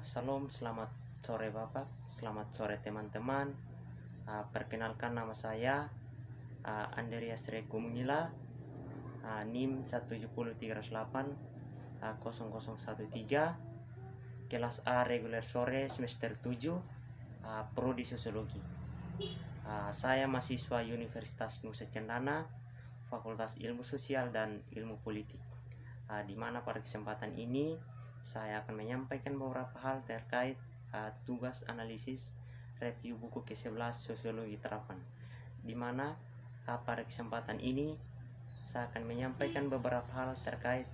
Salam, selamat sore Bapak, selamat sore teman-teman. Perkenalkan nama saya Andreas Reku Mungila, NIM 17038 0013, kelas A reguler sore semester 7, prodi sosiologi. Saya mahasiswa Universitas Nusa Cendana, Fakultas Ilmu Sosial dan Ilmu Politik. Di mana pada kesempatan ini saya akan menyampaikan beberapa hal terkait tugas analisis review buku ke-11 Sosiologi Terapan, di mana pada kesempatan ini saya akan menyampaikan beberapa hal terkait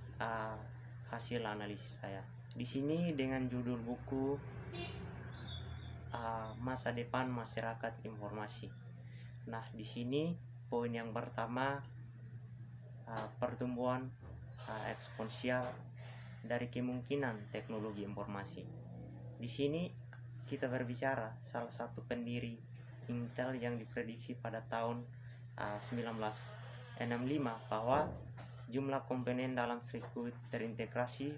hasil analisis saya. Di sini dengan judul buku Masa Depan Masyarakat Informasi. Nah, di sini poin yang pertama, pertumbuhan eksponensial dari kemungkinan teknologi informasi. Di sini kita berbicara salah satu pendiri Intel yang diprediksi pada tahun 1965 bahwa jumlah komponen dalam sirkuit terintegrasi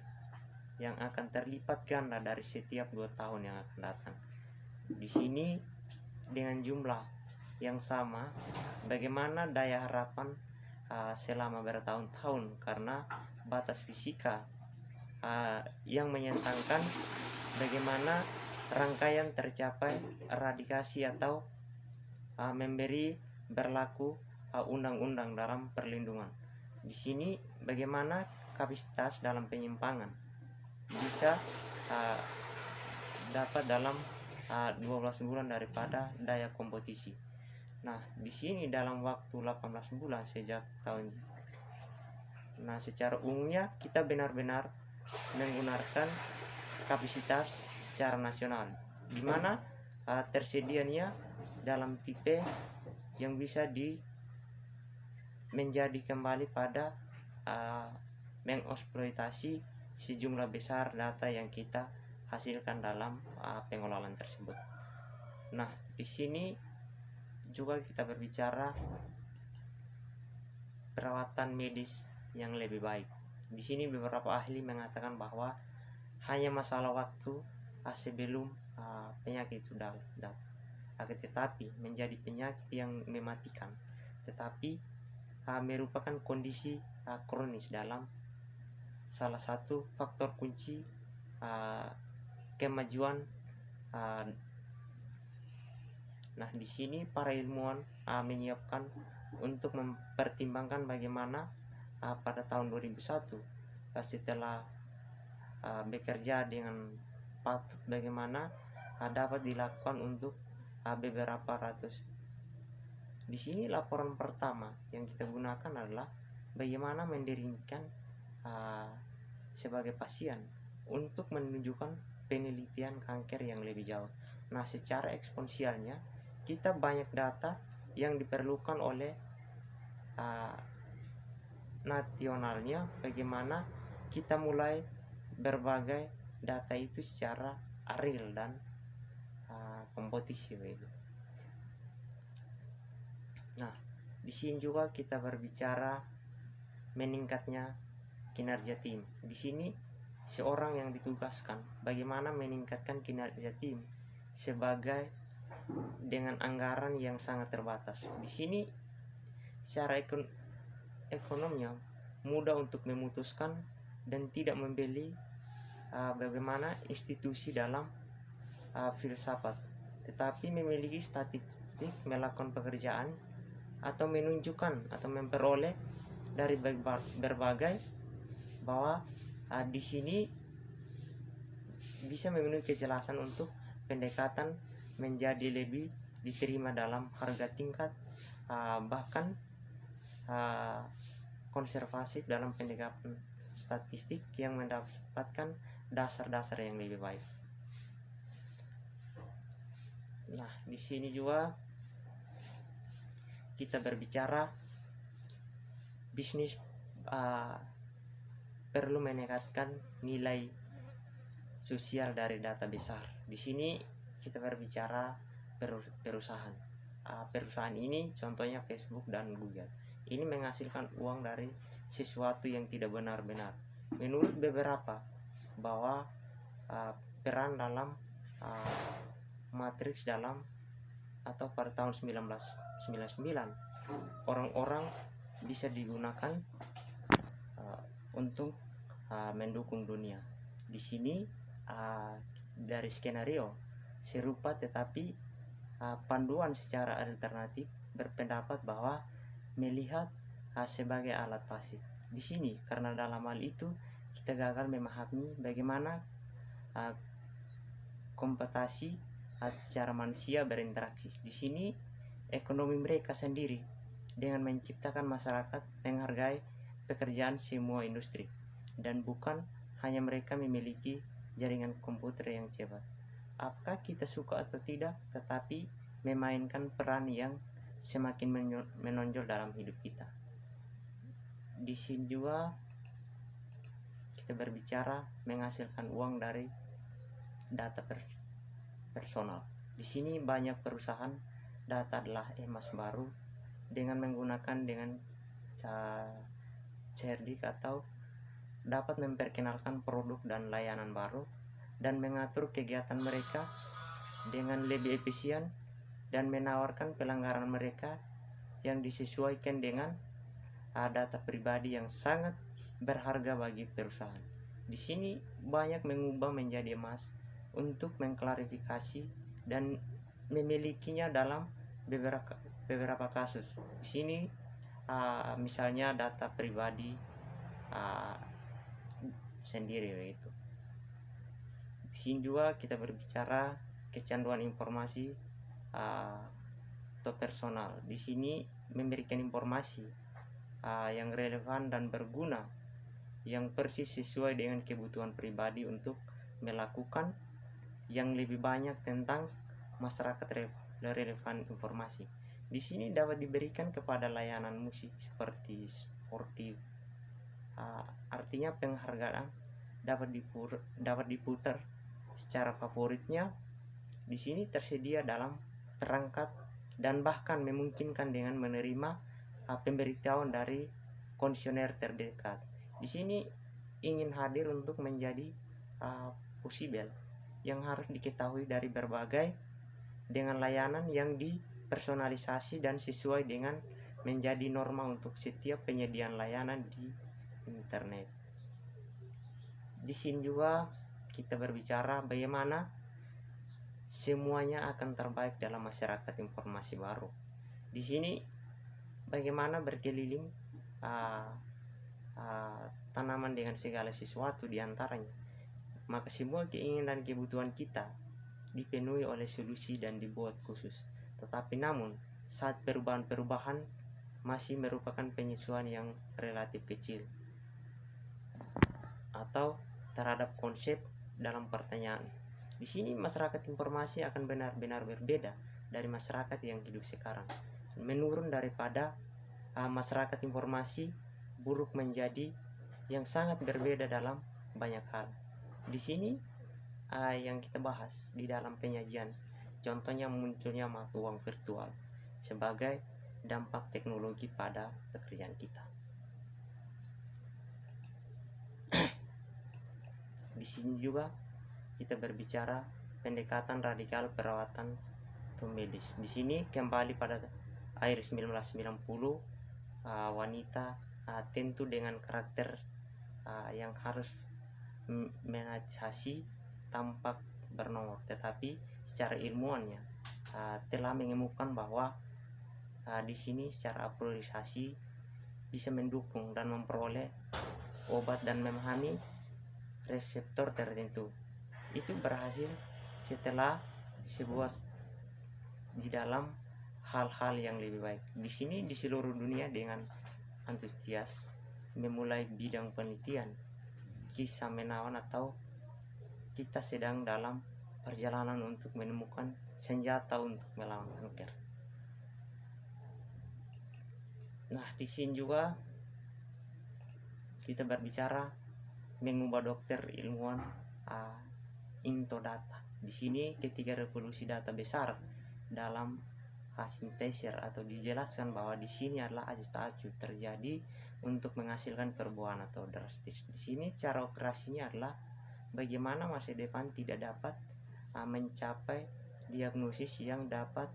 yang akan terlipat ganda dari setiap 2 tahun yang akan datang. Di sini dengan jumlah yang sama, bagaimana daya harapan selama bertahun-tahun, karena batas fisika yang menyatakan bagaimana rangkaian tercapai radikasi atau memberi berlaku undang-undang dalam perlindungan. Di sini bagaimana kapasitas dalam penyimpangan bisa dapat dalam 12 bulan daripada daya kompetisi. Nah, di sini dalam waktu 18 bulan sejak tahun. Nah, secara umumnya kita benar-benar menggunakan kapasitas secara nasional, di mana tersedianya dalam tipe yang bisa menjadi kembali pada mengeksploitasi sejumlah besar data yang kita hasilkan dalam pengelolaan tersebut. Nah, di sini juga kita berbicara perawatan medis yang lebih baik. Di sini beberapa ahli mengatakan bahwa hanya masalah waktu sebelum penyakit sudah datang. Tetapi menjadi penyakit yang mematikan, tetapi merupakan kondisi kronis dalam salah satu faktor kunci kemajuan. Nah, di sini para ilmuwan menyiapkan untuk mempertimbangkan bagaimana pada tahun 2001 setelah bekerja dengan patut, bagaimana dapat dilakukan untuk beberapa ratus. Di sini laporan pertama yang kita gunakan adalah bagaimana mendirikan sebagai pasien untuk menunjukkan penelitian kanker yang lebih jauh. Nah, secara eksponensialnya kita banyak data yang diperlukan oleh nasionalnya, bagaimana kita mulai berbagai data itu secara real dan kompetisi begitu. Nah, di sini juga kita berbicara meningkatnya kinerja tim. Di sini seorang yang ditugaskan bagaimana meningkatkan kinerja tim sebagai dengan anggaran yang sangat terbatas. Di sini secara ekonominya mudah untuk memutuskan dan tidak membeli bagaimana institusi dalam filsafat, tetapi memiliki statistik, melakukan pekerjaan atau menunjukkan atau memperoleh dari berbagai bahwa di sini bisa memenuhi kejelasan untuk pendekatan menjadi lebih diterima dalam harga tingkat, bahkan konservatif dalam pendekatan statistik yang mendapatkan dasar-dasar yang lebih baik. Nah, di sini juga kita berbicara bisnis perlu meningkatkan nilai sosial dari data besar. Di sini kita berbicara perusahaan. Perusahaan ini contohnya Facebook dan Google. Ini menghasilkan uang dari sesuatu yang tidak benar-benar. Menurut beberapa bahwa berperan dalam matriks dalam atau pada tahun 1999 orang-orang bisa digunakan untuk mendukung dunia. Di sini dari skenario serupa, tetapi panduan secara alternatif berpendapat bahwa melihat sebagai alat pasif. Di sini karena dalam hal itu kita gagal memahami bagaimana kompetisi secara manusia berinteraksi. Di sini ekonomi mereka sendiri dengan menciptakan masyarakat menghargai pekerjaan semua industri, dan bukan hanya mereka memiliki jaringan komputer yang cepat. Apakah kita suka atau tidak, tetapi memainkan peran yang semakin menonjol dalam hidup kita. Di sini juga kita berbicara menghasilkan uang dari data personal. Di sini banyak perusahaan data adalah emas baru dengan menggunakan cerdik atau dapat memperkenalkan produk dan layanan baru dan mengatur kegiatan mereka dengan lebih efisien dan menawarkan pelanggaran mereka yang disesuaikan dengan data pribadi yang sangat berharga bagi perusahaan. Di sini banyak mengubah menjadi emas untuk mengklarifikasi dan memilikinya dalam beberapa kasus. Di sini misalnya data pribadi sendiri begitu. Di sini juga kita berbicara kecanduan informasi atau personal. Di sini memberikan informasi yang relevan dan berguna yang persis sesuai dengan kebutuhan pribadi untuk melakukan yang lebih banyak tentang masyarakat relevan informasi. Di sini dapat diberikan kepada layanan musik seperti sportif. Artinya penghargaan dapat diputar secara favoritnya. Di sini tersedia dalam perangkat dan bahkan memungkinkan dengan menerima pemberitahuan dari komisioner terdekat. Di sini ingin hadir untuk menjadi possible yang harus diketahui dari berbagai dengan layanan yang dipersonalisasi dan sesuai dengan menjadi norma untuk setiap penyediaan layanan di internet. Di sini juga kita berbicara bagaimana semuanya akan terbaik dalam masyarakat informasi baru. Di sini bagaimana berkeliling tanaman dengan segala sesuatu diantaranya, maka semua keinginan dan kebutuhan kita dipenuhi oleh solusi dan dibuat khusus. Tetapi namun saat perubahan-perubahan masih merupakan penyesuaian yang relatif kecil atau terhadap konsep dalam pertanyaan. Di sini masyarakat informasi akan benar-benar berbeda dari masyarakat yang hidup sekarang. Menurun daripada masyarakat informasi buruk menjadi yang sangat berbeda dalam banyak hal. Di sini yang kita bahas di dalam penyajian, contohnya munculnya mata uang virtual sebagai dampak teknologi pada pekerjaan kita. Di sini juga kita berbicara pendekatan radikal perawatan atau medis. Di sini kembali pada akhir 1990, wanita tentu dengan karakter yang harus mengatasi tampak bernomor, tetapi secara ilmuannya telah menemukan bahwa di sini secara apriorisasi bisa mendukung dan memperoleh obat dan memahami reseptor tertentu. Itu berhasil setelah sebuah di dalam hal-hal yang lebih baik. Di sini di seluruh dunia dengan antusias memulai bidang penelitian kisah menawan atau kita sedang dalam perjalanan untuk menemukan senjata untuk melawan kanker. Nah, di sini juga kita berbicara mengubah dokter ilmuwan into data. Di sini ketiga revolusi data besar dalam sintesis atau dijelaskan bahwa di sini adalah aju-aju terjadi untuk menghasilkan perubahan atau drastis. Di sini cara operasinya adalah bagaimana masa depan tidak dapat mencapai diagnosis yang dapat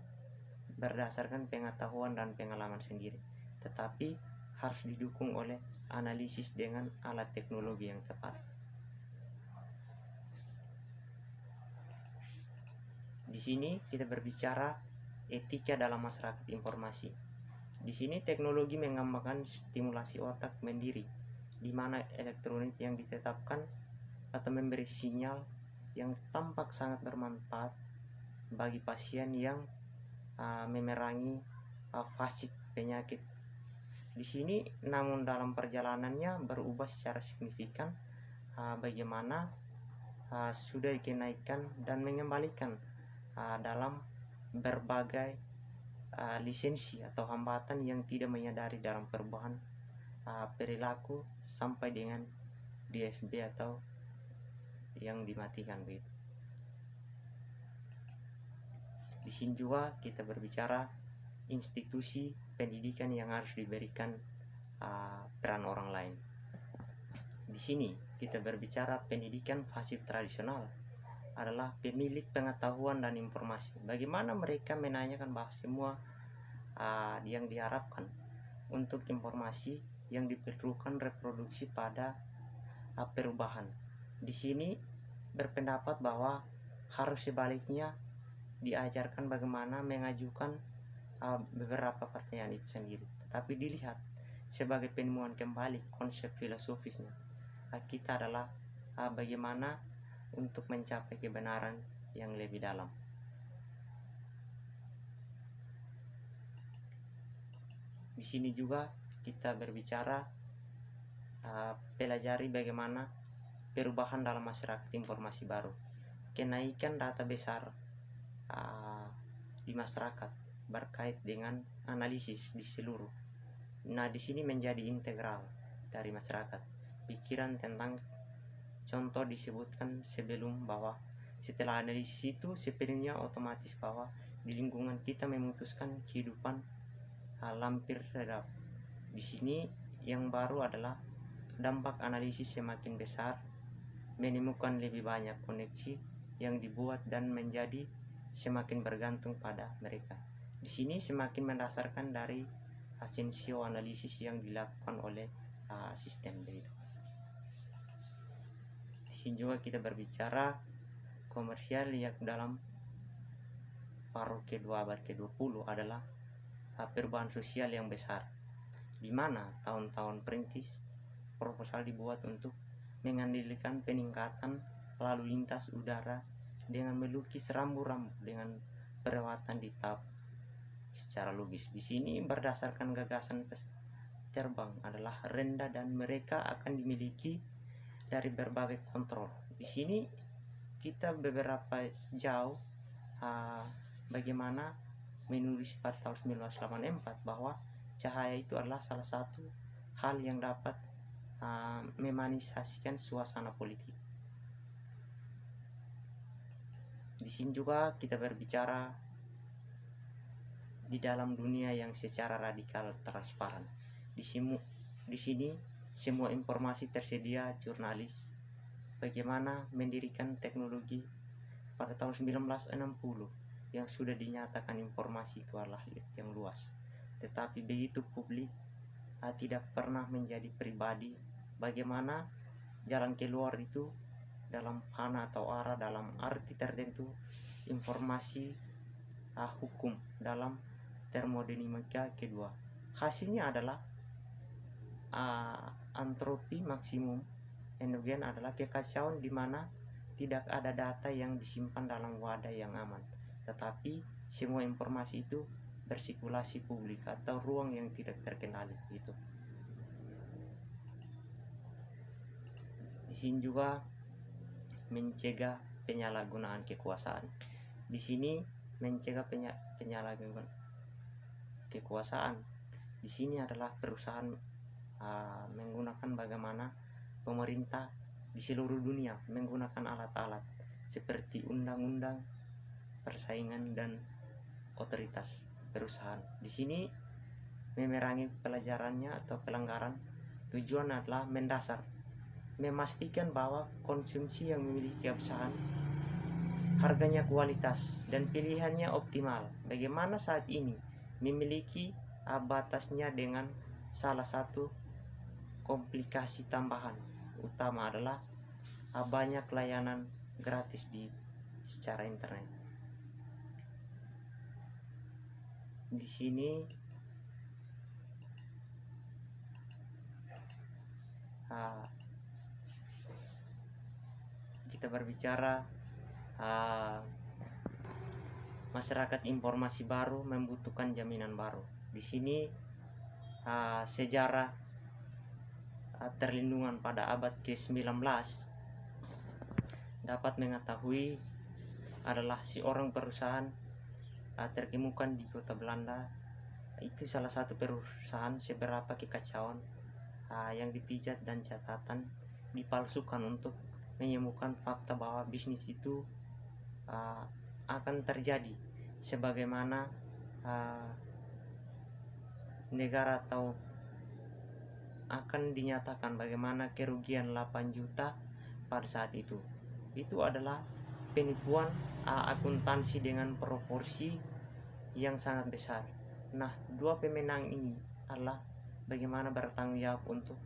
berdasarkan pengetahuan dan pengalaman sendiri, tetapi harus didukung oleh analisis dengan alat teknologi yang tepat. Di sini kita berbicara etika dalam masyarakat informasi. Di sini teknologi mengembangkan stimulasi otak mandiri, di mana elektronik yang ditetapkan atau memberi sinyal yang tampak sangat bermanfaat bagi pasien yang memerangi fasik penyakit. Di sini namun dalam perjalanannya berubah secara signifikan, bagaimana sudah dinaikkan dan mengembalikan dalam berbagai lisensi atau hambatan yang tidak menyadari dalam perubahan perilaku sampai dengan DSB atau yang dimatikan begitu. Di sini juga kita berbicara institusi pendidikan yang harus diberikan peran orang lain. Di sini kita berbicara pendidikan pasif tradisional adalah pemilik pengetahuan dan informasi. Bagaimana mereka menanyakan bahwa semua yang diharapkan untuk informasi yang diperlukan reproduksi pada perubahan. Di sini berpendapat bahwa harus sebaliknya diajarkan bagaimana mengajukan beberapa pertanyaan itu sendiri, tetapi dilihat sebagai penemuan kembali konsep filosofisnya. Kita adalah bagaimana untuk mencapai kebenaran yang lebih dalam. Di sini juga kita berbicara pelajari bagaimana perubahan dalam masyarakat informasi baru, kenaikan data besar di masyarakat berkait dengan analisis di seluruh. Nah, di sini menjadi integral dari masyarakat. Pikiran tentang contoh disebutkan sebelum bahwa setelah analisis itu sepenuhnya otomatis bahwa di lingkungan kita memutuskan kehidupan lampir redap. Di sini yang baru adalah dampak analisis semakin besar, menemukan lebih banyak koneksi yang dibuat dan menjadi semakin bergantung pada mereka. Di sini semakin mendasarkan dari sensio analisis yang dilakukan oleh sistem begitu. Di sini juga kita berbicara komersial yang dalam paruh kedua abad ke-20 adalah perubahan sosial yang besar, di mana tahun-tahun perintis proposal dibuat untuk mengandalkan peningkatan lalu lintas udara dengan melukis rambu-rambu dengan perawatan di tahap secara logis. Di sini berdasarkan gagasan terbang adalah rendah dan mereka akan dimiliki dari berbagai kontrol. Di sini kita beberapa jauh bagaimana menulis pada tahun 1984 bahwa cahaya itu adalah salah satu hal yang dapat memanisasikan suasana politik. Di sini juga kita berbicara di dalam dunia yang secara radikal transparan. Di sini semua informasi tersedia jurnalis. Bagaimana mendirikan teknologi pada tahun 1960 yang sudah dinyatakan informasi itu adalah yang luas. Tetapi begitu publik tidak pernah menjadi pribadi, bagaimana jalan keluar itu dalam panah atau arah dalam arti tertentu informasi hukum dalam termodinamika kedua. Hasilnya adalah antropi maksimum endogen adalah kekacauan di mana tidak ada data yang disimpan dalam wadah yang aman, tetapi semua informasi itu bersirkulasi publik atau ruang yang tidak terkendali gitu. Di sini juga mencegah penyalahgunaan kekuasaan. Di sini mencegah penyalahgunaan kekuasaan. Di sini adalah perusahaan menggunakan bagaimana pemerintah di seluruh dunia menggunakan alat-alat seperti undang-undang persaingan dan otoritas perusahaan. Di sini memerangi pelajarannya atau pelanggaran tujuan adalah mendasar memastikan bahwa konsumsi yang memiliki keabsahan, harganya kualitas, dan pilihannya optimal. Bagaimana saat ini memiliki batasnya dengan salah satu komplikasi tambahan utama adalah banyak layanan gratis secara internet. Di sini kita berbicara masyarakat informasi baru membutuhkan jaminan baru. Di sini sejarah terlindungan pada abad ke-19 dapat mengetahui adalah seorang perusahaan terkemukan di kota Belanda. Itu salah satu perusahaan seberapa kekacauan yang dipijat dan catatan dipalsukan untuk menemukan fakta bahwa bisnis itu akan terjadi sebagaimana negara atau akan dinyatakan bagaimana kerugian 8 juta pada saat itu. Itu adalah penipuan akuntansi dengan proporsi yang sangat besar. Nah, dua pemenang ini adalah bagaimana bertanggung jawab untuk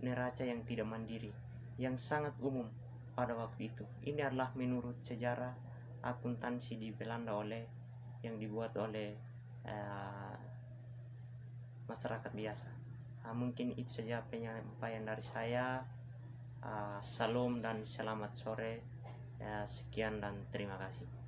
neraca yang tidak mandiri, yang sangat umum pada waktu itu. Ini adalah menurut sejarah akuntansi di Belanda yang dibuat oleh masyarakat biasa. Mungkin itu saja penyampaian dari saya. Salam dan selamat sore. Sekian dan terima kasih.